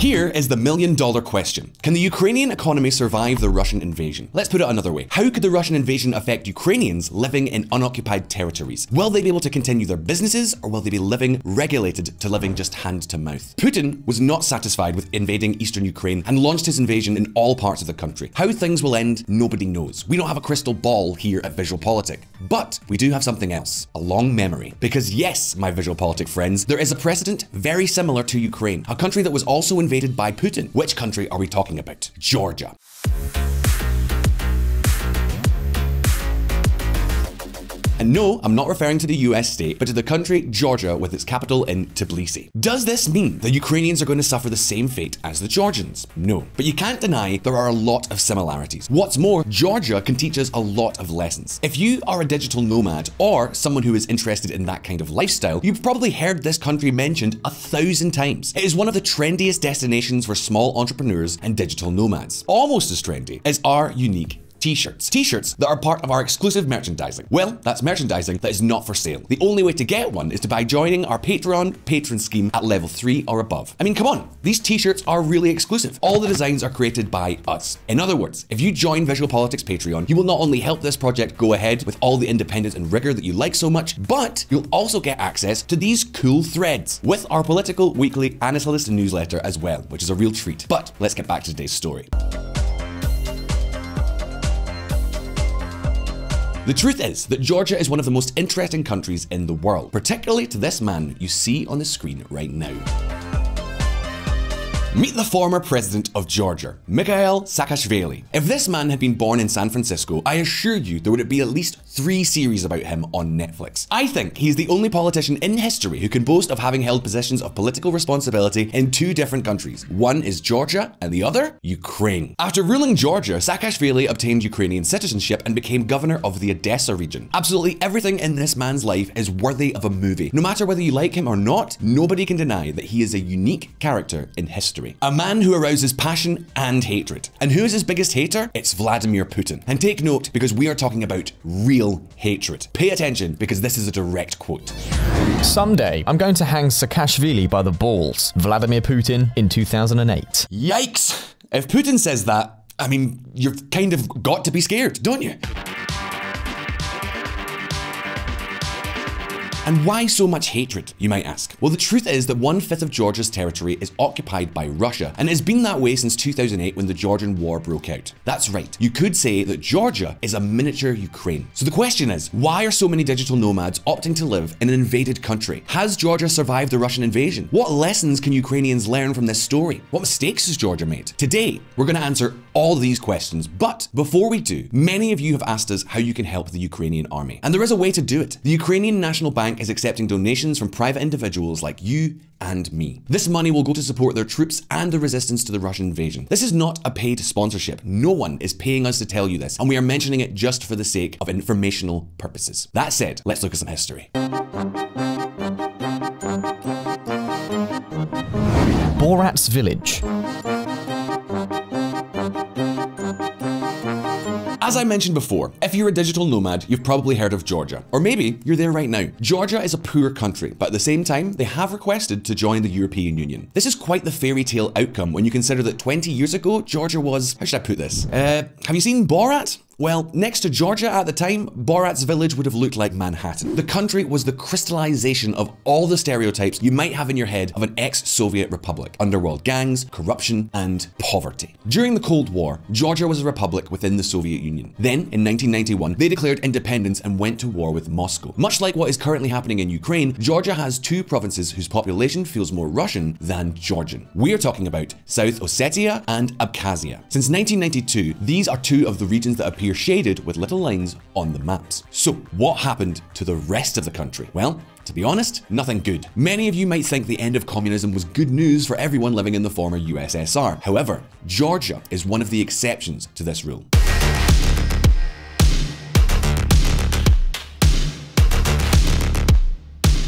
Here is the million-dollar question. Can the Ukrainian economy survive the Russian invasion? Let's put it another way. How could the Russian invasion affect Ukrainians living in unoccupied territories? Will they be able to continue their businesses, or will they be living regulated to living just hand to mouth? Putin was not satisfied with invading eastern Ukraine and launched his invasion in all parts of the country. How things will end, nobody knows. We don't have a crystal ball here at VisualPolitik, but we do have something else, a long memory. Because yes, my VisualPolitik friends, there is a precedent very similar to Ukraine, a country that was also invaded by Putin. Which country are we talking about? Georgia. And no, I'm not referring to the US state, but to the country Georgia with its capital in Tbilisi. Does this mean the Ukrainians are going to suffer the same fate as the Georgians? No, but you can't deny there are a lot of similarities. What's more, Georgia can teach us a lot of lessons. If you are a digital nomad or someone who is interested in that kind of lifestyle, you've probably heard this country mentioned 1,000 times. It is one of the trendiest destinations for small entrepreneurs and digital nomads. Almost as trendy as our unique t-shirts. T-shirts that are part of our exclusive merchandising. Well, that's merchandising that is not for sale. The only way to get one is to by joining our Patreon patron scheme at level 3 or above. I mean, come on, these t-shirts are really exclusive. All the designs are created by us. In other words, if you join VisualPolitik's Patreon, you will not only help this project go ahead with all the independence and rigor that you like so much, but you'll also get access to these cool threads with our political weekly analyst newsletter as well, which is a real treat. But let's get back to today's story. The truth is that Georgia is one of the most interesting countries in the world, particularly to this man you see on the screen right now. Meet the former president of Georgia, Mikhail Saakashvili. If this man had been born in San Francisco, I assure you there would be at least 3 series about him on Netflix. I think he's the only politician in history who can boast of having held positions of political responsibility in 2 different countries. One is Georgia and the other, Ukraine. After ruling Georgia, Saakashvili obtained Ukrainian citizenship and became governor of the Odessa region. Absolutely everything in this man's life is worthy of a movie. No matter whether you like him or not, nobody can deny that he is a unique character in history. A man who arouses passion and hatred. And who is his biggest hater? It's Vladimir Putin. And take note, because we are talking about real hatred. Pay attention, because this is a direct quote. Someday, I'm going to hang Saakashvili by the balls. Vladimir Putin in 2008. Yikes! If Putin says that, I mean, you've kind of got to be scared, don't you? And why so much hatred, you might ask? Well, the truth is that 1/5 of Georgia's territory is occupied by Russia, and it has been that way since 2008 when the Georgian War broke out. That's right, you could say that Georgia is a miniature Ukraine. So the question is, why are so many digital nomads opting to live in an invaded country? Has Georgia survived the Russian invasion? What lessons can Ukrainians learn from this story? What mistakes has Georgia made? Today, we're going to answer all these questions, but before we do, many of you have asked us how you can help the Ukrainian army. And there is a way to do it. The Ukrainian National Bank is accepting donations from private individuals like you and me. This money will go to support their troops and the resistance to the Russian invasion. This is not a paid sponsorship. No one is paying us to tell you this, and we are mentioning it just for the sake of informational purposes. That said, let's look at some history. Borat's village. As I mentioned before, if you're a digital nomad, you've probably heard of Georgia. Or maybe you're there right now. Georgia is a poor country, but at the same time, they have requested to join the European Union. This is quite the fairy tale outcome when you consider that 20 years ago, Georgia was, how should I put this? Have you seen Borat? Well, next to Georgia at the time, Borat's village would have looked like Manhattan. The country was the crystallization of all the stereotypes you might have in your head of an ex-Soviet republic. Underworld gangs, corruption, and poverty. During the Cold War, Georgia was a republic within the Soviet Union. Then, in 1991, they declared independence and went to war with Moscow. Much like what is currently happening in Ukraine, Georgia has 2 provinces whose population feels more Russian than Georgian. We are talking about South Ossetia and Abkhazia. Since 1992, these are 2 of the regions that appear shaded with little lines on the maps. So, what happened to the rest of the country? Well, to be honest, nothing good. Many of you might think the end of communism was good news for everyone living in the former USSR. However, Georgia is one of the exceptions to this rule.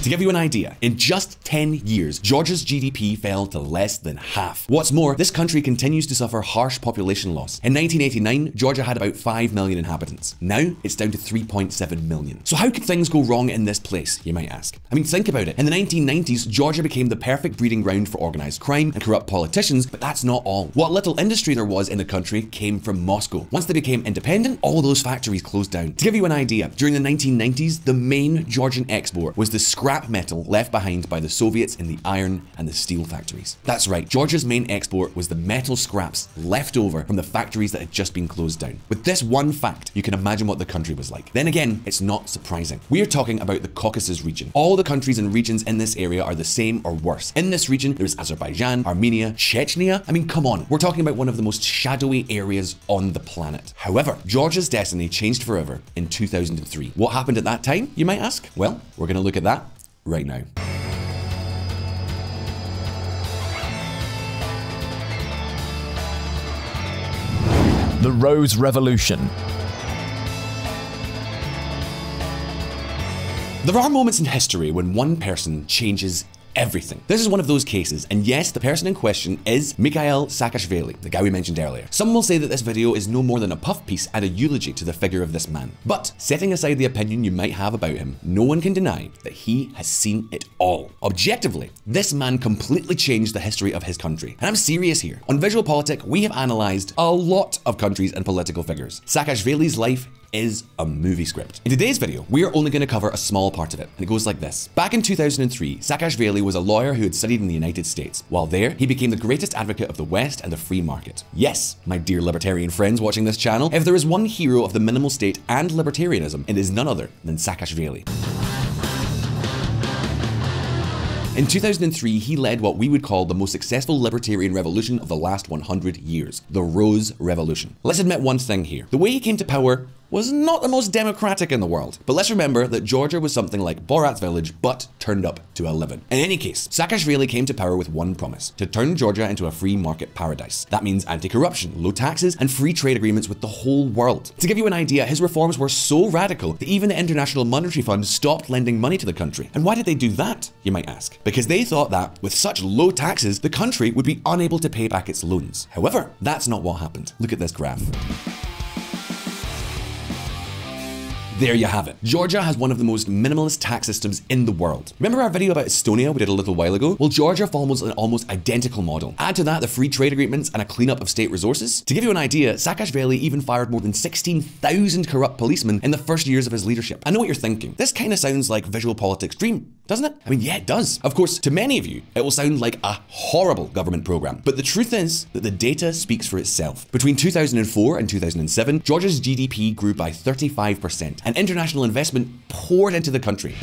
To give you an idea, in just 10 years, Georgia's GDP fell to less than half. What's more, this country continues to suffer harsh population loss. In 1989, Georgia had about 5 million inhabitants. Now, it's down to 3.7 million. So how could things go wrong in this place, you might ask? I mean, think about it. In the 1990s, Georgia became the perfect breeding ground for organized crime and corrupt politicians, but that's not all. What little industry there was in the country came from Moscow. Once they became independent, all those factories closed down. To give you an idea, during the 1990s, the main Georgian export was the scrap metal left behind by the Soviets in the iron and the steel factories. That's right, Georgia's main export was the metal scraps left over from the factories that had just been closed down. With this one fact, you can imagine what the country was like. Then again, it's not surprising. We are talking about the Caucasus region. All the countries and regions in this area are the same or worse. In this region, there's Azerbaijan, Armenia, Chechnya. I mean, come on, we're talking about one of the most shadowy areas on the planet. However, Georgia's destiny changed forever in 2003. What happened at that time, you might ask? Well, we're going to look at that right now. The Rose Revolution. There are moments in history when one person changes everything. This is one of those cases, and yes, the person in question is Mikhail Saakashvili, the guy we mentioned earlier. Some will say that this video is no more than a puff piece and a eulogy to the figure of this man. But setting aside the opinion you might have about him, no one can deny that he has seen it all. Objectively, this man completely changed the history of his country. And I'm serious here. On VisualPolitik, we have analyzed a lot of countries and political figures. Saakashvili's life is a movie script. In today's video, we are only going to cover a small part of it, and it goes like this. Back in 2003, Saakashvili was a lawyer who had studied in the United States. While there, he became the greatest advocate of the West and the free market. Yes, my dear libertarian friends watching this channel, if there is one hero of the minimal state and libertarianism, it is none other than Saakashvili. In 2003, he led what we would call the most successful libertarian revolution of the last 100 years, the Rose Revolution. Let's admit one thing here. The way he came to power was not the most democratic in the world. But let's remember that Georgia was something like Borat's village, but turned up to 11. In any case, Saakashvili came to power with one promise: to turn Georgia into a free market paradise. That means anti-corruption, low taxes, and free trade agreements with the whole world. To give you an idea, his reforms were so radical that even the International Monetary Fund stopped lending money to the country. And why did they do that, you might ask? Because they thought that, with such low taxes, the country would be unable to pay back its loans. However, that's not what happened. Look at this graph. There you have it. Georgia has one of the most minimalist tax systems in the world. Remember our video about Estonia we did a little while ago? Well, Georgia follows an almost identical model. Add to that the free trade agreements and a cleanup of state resources. To give you an idea, Saakashvili even fired more than 16,000 corrupt policemen in the first years of his leadership. I know what you're thinking. This kind of sounds like VisualPolitik's dream, doesn't it? I mean, yeah, it does. Of course, to many of you, it will sound like a horrible government program. But the truth is that the data speaks for itself. Between 2004 and 2007, Georgia's GDP grew by 35%, and international investment poured into the country.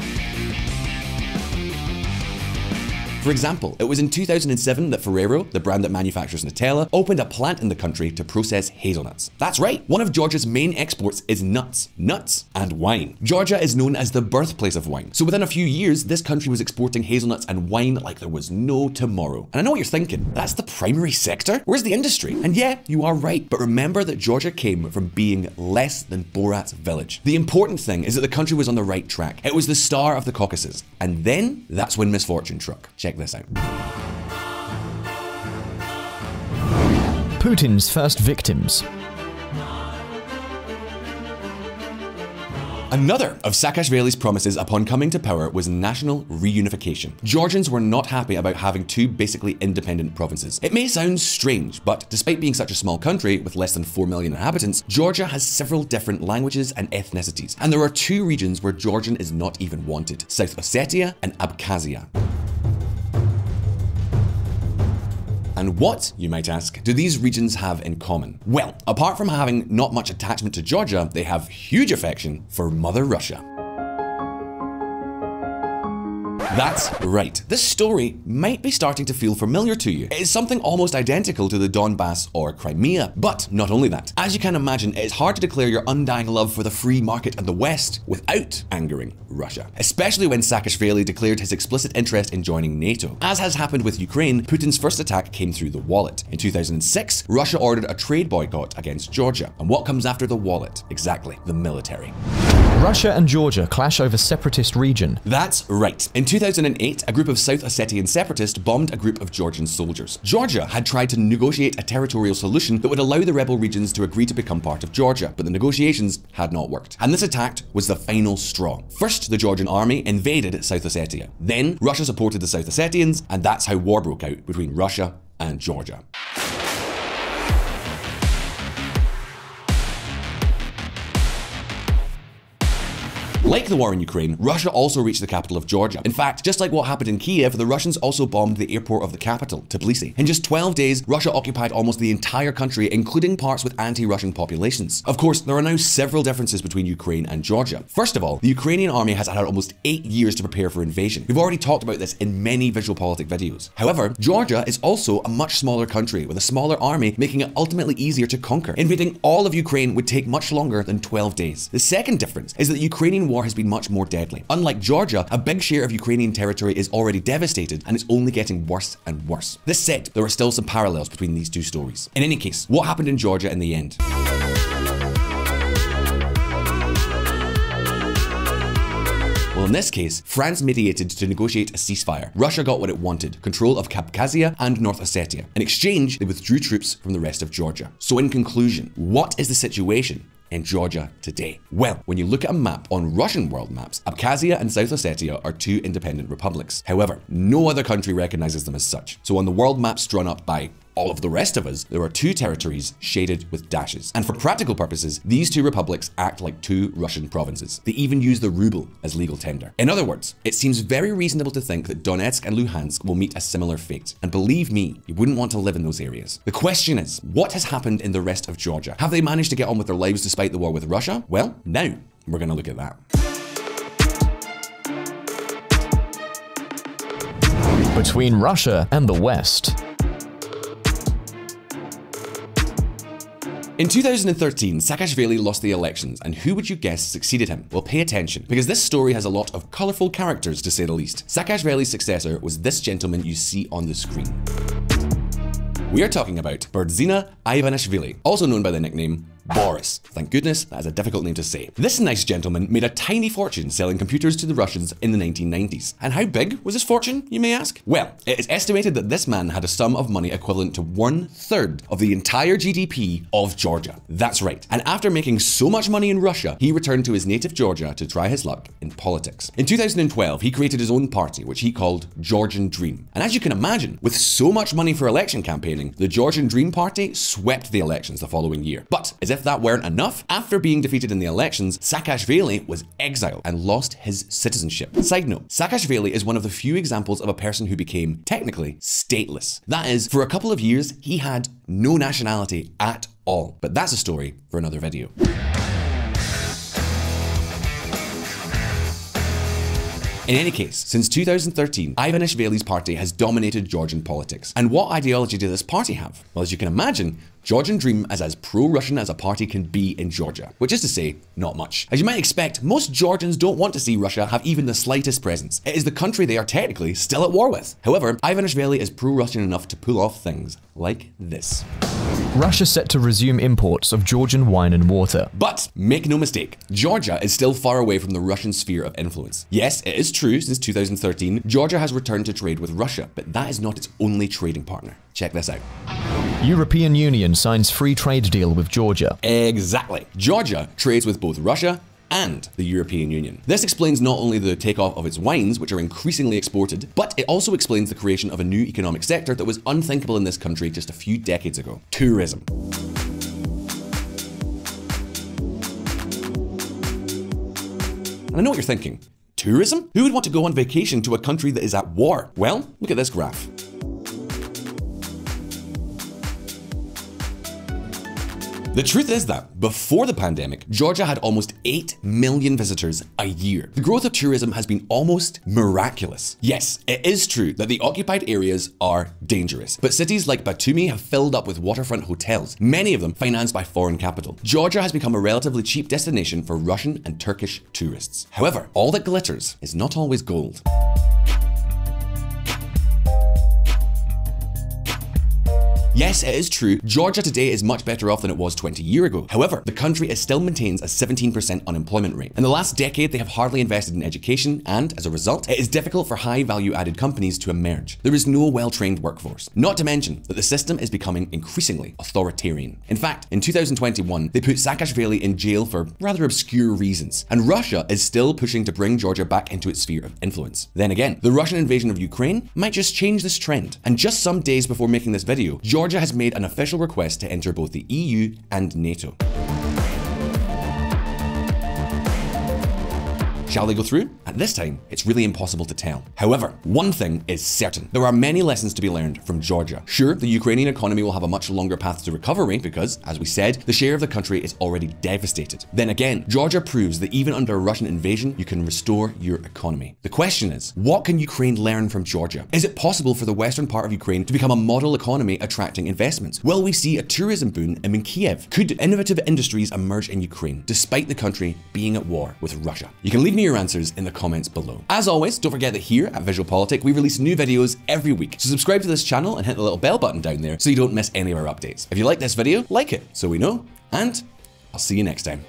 For example, it was in 2007 that Ferrero, the brand that manufactures Nutella, opened a plant in the country to process hazelnuts. That's right, one of Georgia's main exports is nuts. Nuts and wine. Georgia is known as the birthplace of wine. So within a few years, this country was exporting hazelnuts and wine like there was no tomorrow. And I know what you're thinking, that's the primary sector? Where's the industry? And yeah, you are right, but remember that Georgia came from being less than Borat's village. The important thing is that the country was on the right track. It was the star of the Caucasus. And then, that's when misfortune struck. Check this out. Putin's first victims. Another of Saakashvili's promises upon coming to power was national reunification. Georgians were not happy about having two basically independent provinces. It may sound strange, but despite being such a small country with less than 4 million inhabitants, Georgia has several different languages and ethnicities. And there are two regions where Georgian is not even wanted: South Ossetia and Abkhazia. And what, you might ask, do these regions have in common? Well, apart from having not much attachment to Georgia, they have huge affection for Mother Russia. That's right. This story might be starting to feel familiar to you. It is something almost identical to the Donbass or Crimea. But not only that. As you can imagine, it is hard to declare your undying love for the free market and the West without angering Russia. Especially when Saakashvili declared his explicit interest in joining NATO. As has happened with Ukraine, Putin's first attack came through the wallet. In 2006, Russia ordered a trade boycott against Georgia. And what comes after the wallet? Exactly, the military. Russia and Georgia clash over separatist region. That's right. In 2008, a group of South Ossetian separatists bombed a group of Georgian soldiers. Georgia had tried to negotiate a territorial solution that would allow the rebel regions to agree to become part of Georgia, but the negotiations had not worked. And this attack was the final straw. First, the Georgian army invaded South Ossetia. Then, Russia supported the South Ossetians, and that's how war broke out between Russia and Georgia. Like the war in Ukraine, Russia also reached the capital of Georgia. In fact, just like what happened in Kiev, the Russians also bombed the airport of the capital, Tbilisi. In just 12 days, Russia occupied almost the entire country, including parts with anti-Russian populations. Of course, there are now several differences between Ukraine and Georgia. First of all, the Ukrainian army has had almost 8 years to prepare for invasion. We've already talked about this in many VisualPolitik videos. However, Georgia is also a much smaller country with a smaller army, making it ultimately easier to conquer. Invading all of Ukraine would take much longer than 12 days. The second difference is that the Ukrainian war has been much more deadly. Unlike Georgia, a big share of Ukrainian territory is already devastated and it's only getting worse and worse. This said, there are still some parallels between these two stories. In any case, what happened in Georgia in the end? Well, in this case, France mediated to negotiate a ceasefire. Russia got what it wanted, control of Abkhazia and North Ossetia. In exchange, they withdrew troops from the rest of Georgia. So in conclusion, what is the situation in Georgia today? Well, when you look at a map on Russian world maps, Abkhazia and South Ossetia are two independent republics. However, no other country recognizes them as such. So on the world maps drawn up by all of the rest of us, there are two territories shaded with dashes. And for practical purposes, these two republics act like two Russian provinces. They even use the ruble as legal tender. In other words, it seems very reasonable to think that Donetsk and Luhansk will meet a similar fate. And believe me, you wouldn't want to live in those areas. The question is, what has happened in the rest of Georgia? Have they managed to get on with their lives despite the war with Russia? Well, now we're going to look at that. Between Russia and the West. In 2013, Saakashvili lost the elections, and who would you guess succeeded him? Well, pay attention, because this story has a lot of colourful characters, to say the least. Saakashvili's successor was this gentleman you see on the screen. We are talking about Berdzina Ivanishvili, also known by the nickname Boris. Thank goodness, that is a difficult name to say. This nice gentleman made a tiny fortune selling computers to the Russians in the 1990s. And how big was his fortune, you may ask? Well, it is estimated that this man had a sum of money equivalent to 1/3 of the entire GDP of Georgia. That's right. And after making so much money in Russia, he returned to his native Georgia to try his luck in politics. In 2012, he created his own party, which he called Georgian Dream. And as you can imagine, with so much money for election campaigning, the Georgian Dream Party swept the elections the following year. But as if that weren't enough, after being defeated in the elections, Saakashvili was exiled and lost his citizenship. Side note, Saakashvili is one of the few examples of a person who became, technically, stateless. That is, for a couple of years, he had no nationality at all. But that's a story for another video. In any case, since 2013, Ivanishvili's party has dominated Georgian politics. And what ideology did this party have? Well, as you can imagine, Georgian Dream is as pro-Russian as a party can be in Georgia, which is to say, not much. As you might expect, most Georgians don't want to see Russia have even the slightest presence. It is the country they are technically still at war with. However, Ivanishvili is pro-Russian enough to pull off things like this. Russia set to resume imports of Georgian wine and water. But make no mistake, Georgia is still far away from the Russian sphere of influence. Yes, it is true, since 2013, Georgia has returned to trade with Russia, but that is not its only trading partner. Check this out. European Union signs free trade deal with Georgia. Exactly. Georgia trades with both Russia and the European Union. This explains not only the takeoff of its wines, which are increasingly exported, but it also explains the creation of a new economic sector that was unthinkable in this country just a few decades ago: tourism. And I know what you're thinking. Tourism? Who would want to go on vacation to a country that is at war? Well, look at this graph. The truth is that, before the pandemic, Georgia had almost 8 million visitors a year. The growth of tourism has been almost miraculous. Yes, it is true that the occupied areas are dangerous, but cities like Batumi have filled up with waterfront hotels, many of them financed by foreign capital. Georgia has become a relatively cheap destination for Russian and Turkish tourists. However, all that glitters is not always gold. Yes, it is true, Georgia today is much better off than it was 20 years ago. However, the country still maintains a 17% unemployment rate. In the last decade, they have hardly invested in education, and as a result, it is difficult for high value-added companies to emerge. There is no well-trained workforce. Not to mention that the system is becoming increasingly authoritarian. In fact, in 2021, they put Saakashvili in jail for rather obscure reasons, and Russia is still pushing to bring Georgia back into its sphere of influence. Then again, the Russian invasion of Ukraine might just change this trend. And just some days before making this video, Georgia has made an official request to enter both the EU and NATO. Shall they go through? At this time, it's really impossible to tell. However, one thing is certain. There are many lessons to be learned from Georgia. Sure, the Ukrainian economy will have a much longer path to recovery because, as we said, the share of the country is already devastated. Then again, Georgia proves that even under a Russian invasion, you can restore your economy. The question is, what can Ukraine learn from Georgia? Is it possible for the western part of Ukraine to become a model economy attracting investments? Will we see a tourism boom in Kiev? Could innovative industries emerge in Ukraine, despite the country being at war with Russia? You can leave me your answers in the comments below. As always, don't forget that here at VisualPolitik, we release new videos every week. So subscribe to this channel and hit the little bell button down there so you don't miss any of our updates. If you like this video, like it so we know, and I'll see you next time.